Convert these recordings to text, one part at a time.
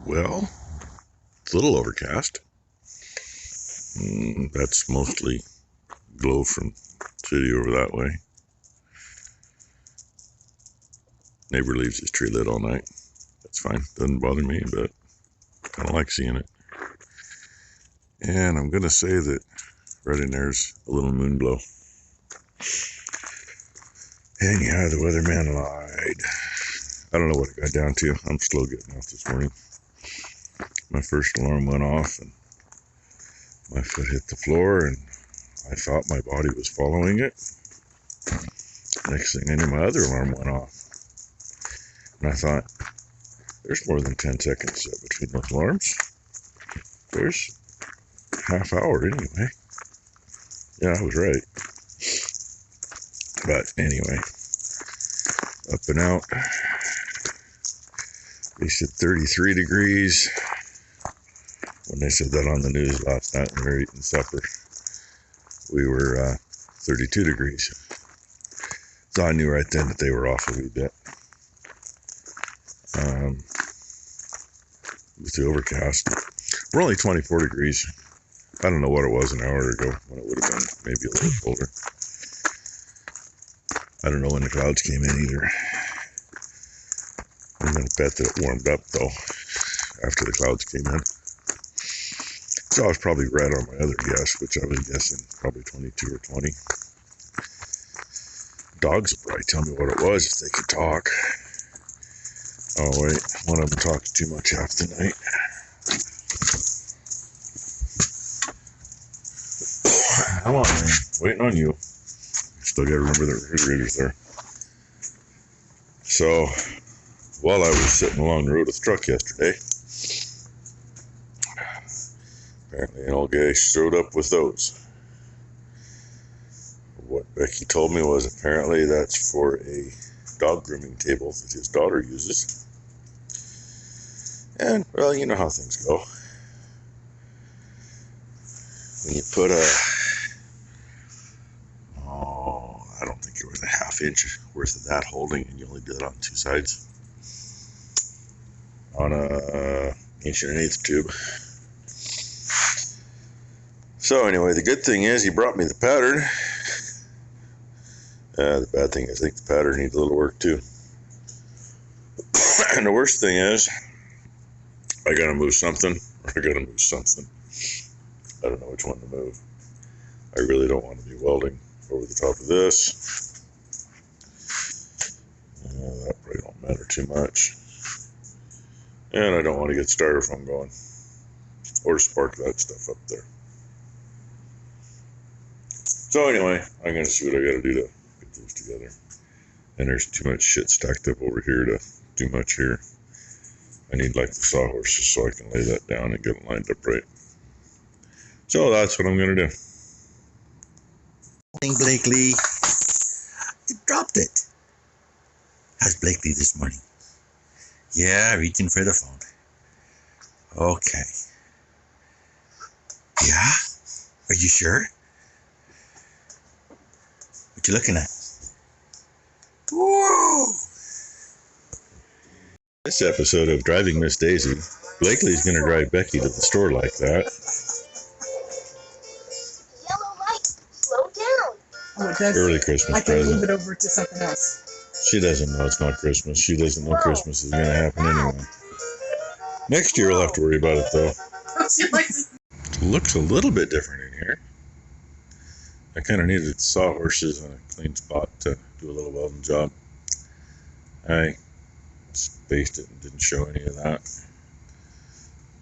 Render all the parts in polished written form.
Well, it's a little overcast. That's mostly glow from city over that way. Neighbor leaves his tree lit all night. That's fine. Doesn't bother me, but kind of like seeing it. And I'm going to say that right in there's a little moon glow. And yeah, the weatherman lied. I don't know what it got down to. I'm slow getting off this morning. My first alarm went off and my foot hit the floor and I thought my body was following it. Next thing I knew, my other alarm went off. And I thought, there's more than 10 seconds between those alarms. There's half hour anyway. Yeah, I was right. But anyway, up and out. They said 33 degrees. When they said that on the news last night when we were eating supper, we were 32 degrees. So I knew right then that they were off a wee bit. With the overcast. We're only 24 degrees. I don't know what it was an hour ago when it would have been maybe a little colder. I don't know when the clouds came in either. I'm going to bet that it warmed up though after the clouds came in. So I was probably right on my other guess, which I was guessing probably 22 or 20. Dogs will probably tell me what it was if they could talk. Oh wait, one of them talks too much half the night. Come on, man. Waiting on you. Still gotta remember the refrigerator's there. So, while I was sitting along the road with the truck yesterday, apparently an old guy showed up with those. What Becky told me was apparently that's for a dog grooming table that his daughter uses. And, well, you know how things go. When you put I don't think it was a half inch worth of that holding, and you only did it on two sides. On a 1.1/8 tube. So anyway, the good thing is he brought me the pattern. The bad thing is I think the pattern needs a little work too. And the worst thing is I gotta move something or I gotta move something. I don't know which one to move. I really don't want to be welding over the top of this. That probably don't matter too much. And I don't want to get styrofoam going or spark that stuff up there. So anyway, I'm going to see what I got to do to get those together. And there's too much shit stacked up over here to do much here. I need like the sawhorses so I can lay that down and get it lined up right. So that's what I'm going to do. Morning, Blakely. You dropped it. How's Blakely this morning? Yeah, reaching for the phone. Okay. Yeah? Are you sure? What you looking at? Whoa! This episode of Driving Miss Daisy, Blakely's going to drive Becky to the store like that. Yellow light, slow down. Oh, it does. Early Christmas I can present. move it over to something else. She doesn't know it's not Christmas. She doesn't know Christmas is going to happen anyway. Next year we'll have to worry about it though. She likes it. It looks a little bit different in here. I kind of needed sawhorses on a clean spot to do a little welding job. I spaced it and didn't show any of that.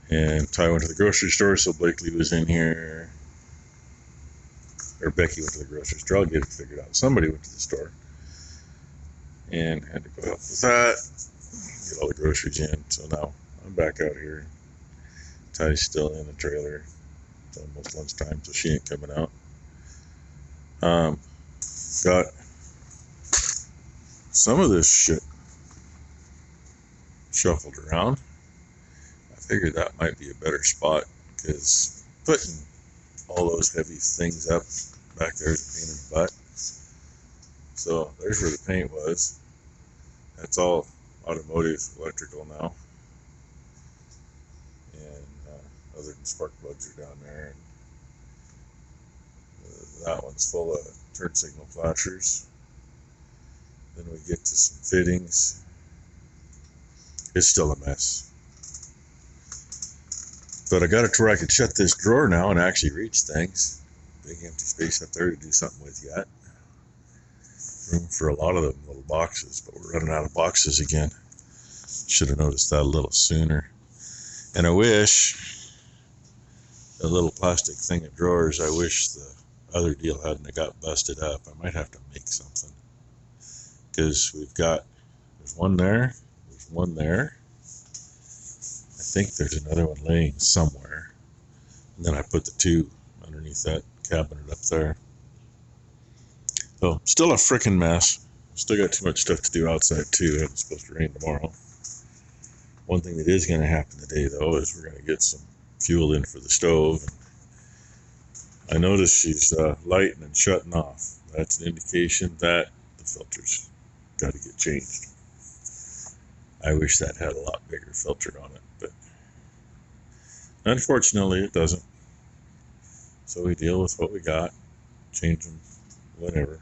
And Ty went to the grocery store, so Blakely was in here. Or Becky went to the grocery store. I'll get it figured out. Somebody went to the store and had to go help with that. Get all the groceries in. So now I'm back out here. Ty's still in the trailer. It's almost lunchtime, so she ain't coming out. Got some of this shit shuffled around. I figured that might be a better spot because putting all those heavy things up back there is a pain in the butt. So there's where the paint was. That's all automotive electrical now. other than spark plugs are down there. And, that one's full of turn signal flashers. Then we get to some fittings. It's still a mess. But I got it to where I could shut this drawer now and actually reach things. Big empty space up there to do something with yet. Room for a lot of them little boxes, but we're running out of boxes again. Should have noticed that a little sooner. And I wish a little plastic thing of drawers, I wish the other deal hadn't got busted up. I might have to make something. Because there's one there, there's one there. I think there's another one laying somewhere. And then I put the two underneath that cabinet up there. So, still a frickin' mess. Still got too much stuff to do outside too. It's supposed to rain tomorrow. One thing that is going to happen today, though, is we're going to get some fuel in for the stove. And I noticed she's lighting and shutting off. That's an indication that the filter's got to get changed. I wish that had a lot bigger filter on it, but unfortunately it doesn't. So we deal with what we got, change them whenever.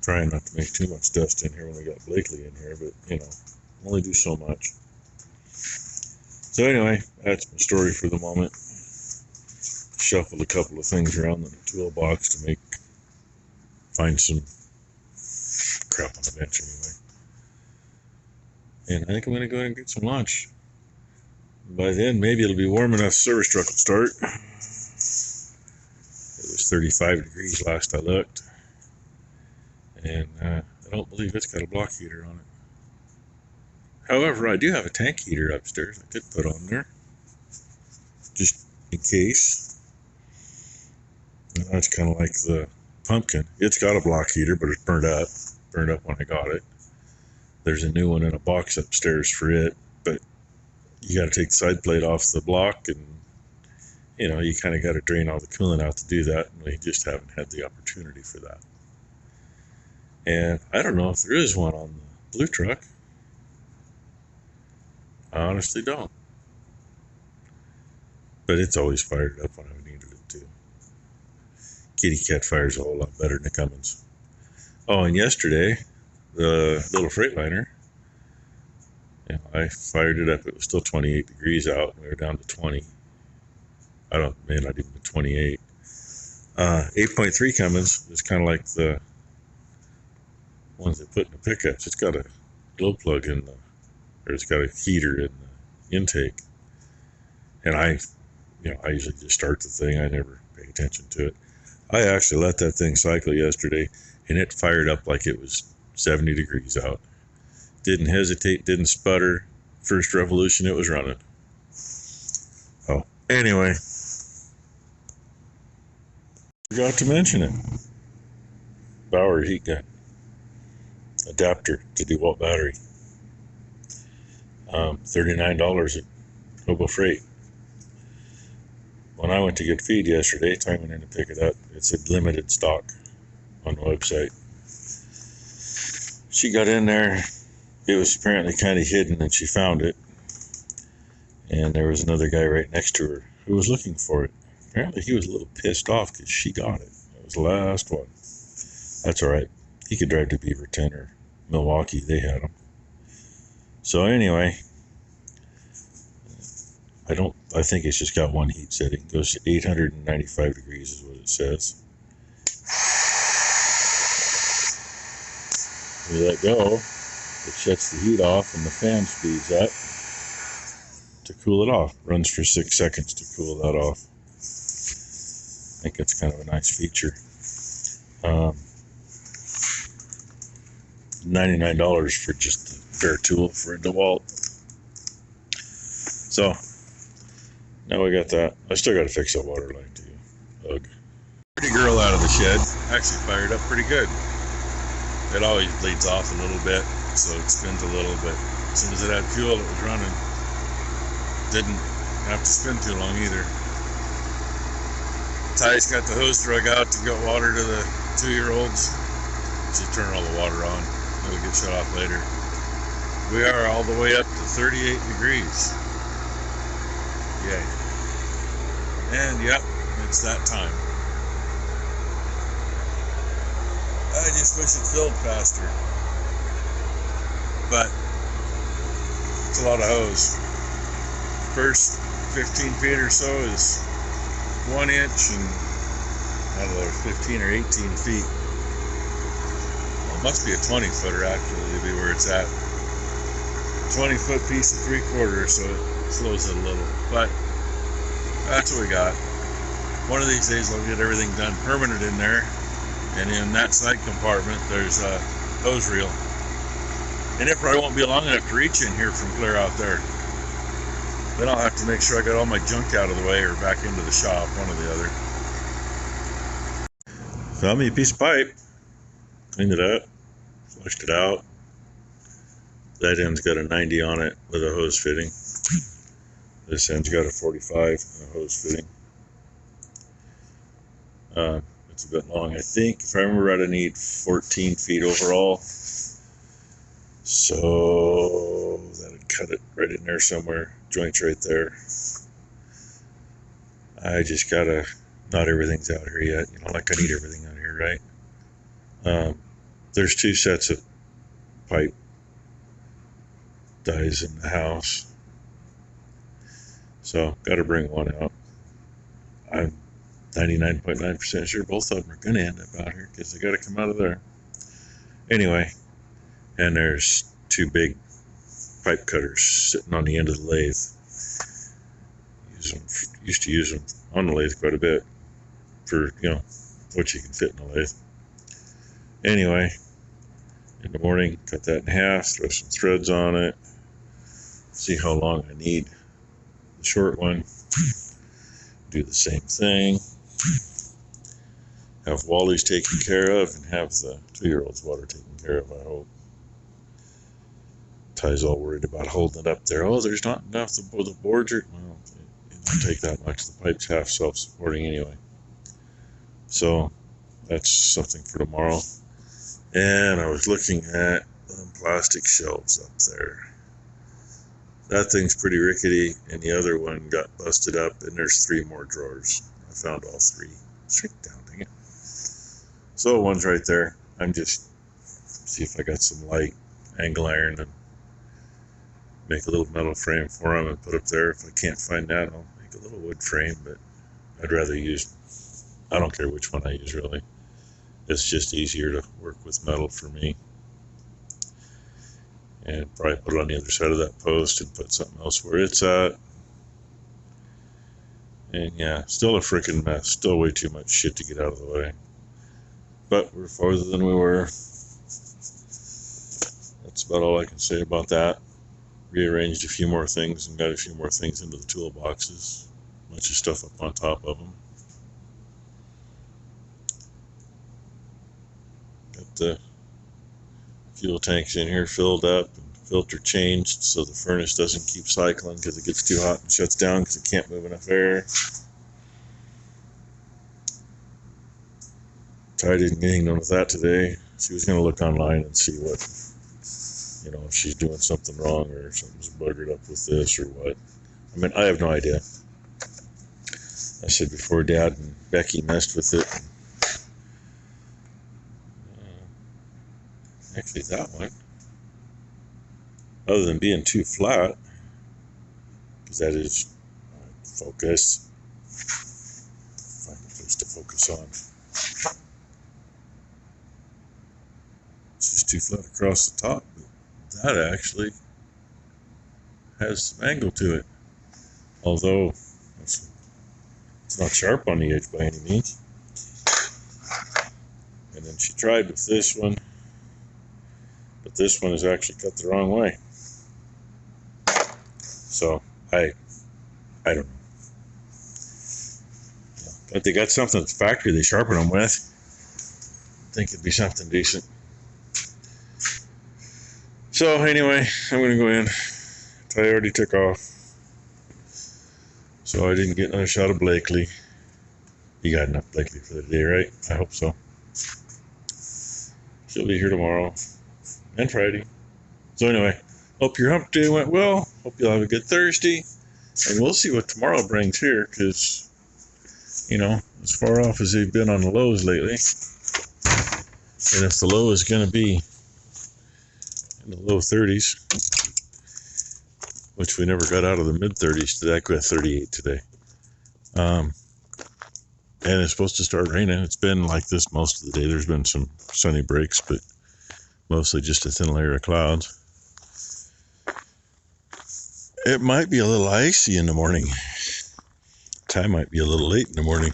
Trying not to make too much dust in here when we got Blakely in here, but you know, only do so much. So anyway, that's my story for the moment. Shuffled a couple of things around the toolbox to find some crap on the bench anyway. And I think I'm going to go ahead and get some lunch. By then, maybe it'll be warm enough, service truck will start. It was 35 degrees last I looked. And I don't believe it's got a block heater on it. However, I do have a tank heater upstairs I could put on there, just in case. And that's kind of like the pumpkin. It's got a block heater, but it's burned up when I got it. There's a new one in a box upstairs for it, but you got to take the side plate off the block, and you know, you kind of got to drain all the coolant out to do that, and we just haven't had the opportunity for that. And I don't know if there is one on the blue truck. I honestly don't. But it's always fired up when I needed it to. Kitty Cat fires a whole lot better than the Cummins. Oh, and yesterday, the little Freightliner, you know, I fired it up. It was still 28 degrees out, and we were down to 20. Not even 28. 8.3 Cummins is kind of like the ones they put in the pickups. It's got a glow plug in it's got a heater in the intake. And I usually just start the thing. I never pay attention to it. I actually let that thing cycle yesterday, and it fired up like it was 70 degrees out. Didn't hesitate, didn't sputter. First revolution, it was running. Oh, anyway. Forgot to mention it. Bauer heat gun. Adapter to DeWalt battery. $39 at Hobo Freight. When I went to get feed yesterday, time went in to pick it up. It said limited stock on the website. She got in there. It was apparently kind of hidden, and she found it. And there was another guy right next to her who was looking for it. Apparently he was a little pissed off because she got it. It was the last one. That's all right. He could drive to Beaverton or Milwaukee. They had them. So anyway, I think it's just got one heat setting. It goes to 895 degrees is what it says. We let go. It shuts the heat off and the fan speeds up to cool it off. Runs for 6 seconds to cool that off. I think that's kind of a nice feature. $99 for just the bare tool for a DeWalt. So now we got that. I still got to fix that water line too. Ugh. Pretty girl out of the shed. Actually fired up pretty good. It always bleeds off a little bit, so it spins a little, but as soon as it had fuel, it was running. Didn't have to spin too long either. Ty's got the hose drug out to get water to the 2-year-olds. Just turn all the water on. It'll get shut off later. We are all the way up to 38 degrees. Yay. And yep, it's that time. I just wish it filled faster. But it's a lot of hose. First 15 feet or so is 1 inch, and I don't know, 15 or 18 feet. Well, it must be a 20 footer actually to be where it's at. 20 foot piece of 3/4, so it slows it a little. But that's what we got. One of these days I'll get everything done permanent in there. And in that side compartment, there's a hose reel. And it probably won't be long enough to reach in here from clear out there. Then I'll have to make sure I got all my junk out of the way or back into the shop, one or the other. Found me a piece of pipe. Cleaned it up. Flushed it out. That end's got a 90 on it with a hose fitting. This end's got a 45 and a hose fitting. It's a bit long. I think, if I remember right, I need 14 feet overall. So that'd cut it right in there somewhere. Joint's right there. I just gotta, not everything's out here yet. You know, like I need everything out here, right? There's 2 sets of pipe dies in the house. So, gotta bring one out. I'm 99.9% sure both of them are going to end up out here because they got to come out of there. Anyway, and there's 2 big pipe cutters sitting on the end of the lathe. Used to use them on the lathe quite a bit for, you know, what you can fit in the lathe. Anyway, in the morning, cut that in half, throw some threads on it, see how long I need. The short one, do the same thing. Have Wally's taken care of and have the 2-year-old's water taken care of, I hope. Ty's all worried about holding it up there. Oh, there's not enough. The boards are... Well, it don't take that much. The pipe's half self-supporting anyway. So, that's something for tomorrow. And I was looking at them plastic shelves up there. That thing's pretty rickety, and the other one got busted up, and there's 3 more drawers. I found all 3. Shrink down, dang it. So one's right there. I'm just see if I got some light angle iron and make a little metal frame for them and put up there. If I can't find that, I'll make a little wood frame, but I'd rather use, I don't care which one I use really. It's just easier to work with metal for me. And probably put it on the other side of that post and put something else where it's at. And yeah, still a freaking mess. Still way too much shit to get out of the way. But we're farther than we were. That's about all I can say about that. Rearranged a few more things and got a few more things into the toolboxes. A bunch of stuff up on top of them. Got the fuel tanks in here filled up and filter changed so the furnace doesn't keep cycling because it gets too hot and shuts down because it can't move enough air. Ty didn't get anything done with that today. She was going to look online and see what, you know, if she's doing something wrong or something's buggered up with this or what. I mean, I have no idea. I said before, Dad and Becky messed with it. Actually, that one, other than being too flat, because that is focus. Find a place to focus on. It's just too flat across the top. But that actually has some angle to it, although it's not sharp on the edge by any means. And then she tried with this one. But this one is actually cut the wrong way. So, I don't know. But they got something at the factory they sharpen them with. I think it'd be something decent. So, anyway, I'm going to go in. Ty already took off. So, I didn't get another shot of Blakely. You got enough Blakely for the day, right? I hope so. She'll be here tomorrow. And Friday. So anyway, hope your hump day went well. Hope you'll have a good Thursday. And we'll see what tomorrow brings here, because you know, as far off as they've been on the lows lately. And if the low is going to be in the low 30s, which we never got out of the mid 30s today, I got 38 today. And it's supposed to start raining. It's been like this most of the day. There's been some sunny breaks, but mostly just a thin layer of clouds. It might be a little icy in the morning. Time might be a little late in the morning.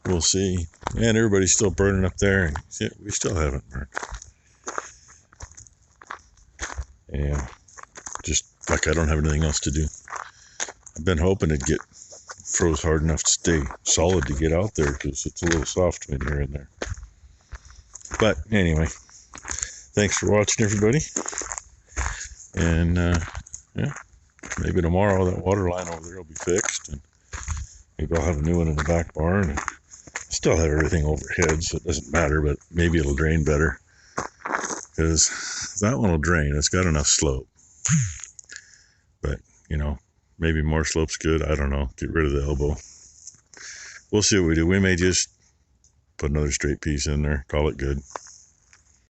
We'll see. And everybody's still burning up there. And we still haven't burned. Yeah. Just like I don't have anything else to do. I've been hoping it'd get froze hard enough to stay solid to get out there because it's a little soft when you're in there. But anyway, thanks for watching, everybody. And yeah, maybe tomorrow that water line over there will be fixed, and maybe I'll have a new one in the back barn. And still have everything overhead, so it doesn't matter. But maybe it'll drain better because that one will drain. It's got enough slope. But you know, maybe more slope's good. I don't know. Get rid of the elbow. We'll see what we do. We may just put another straight piece in there. Call it good.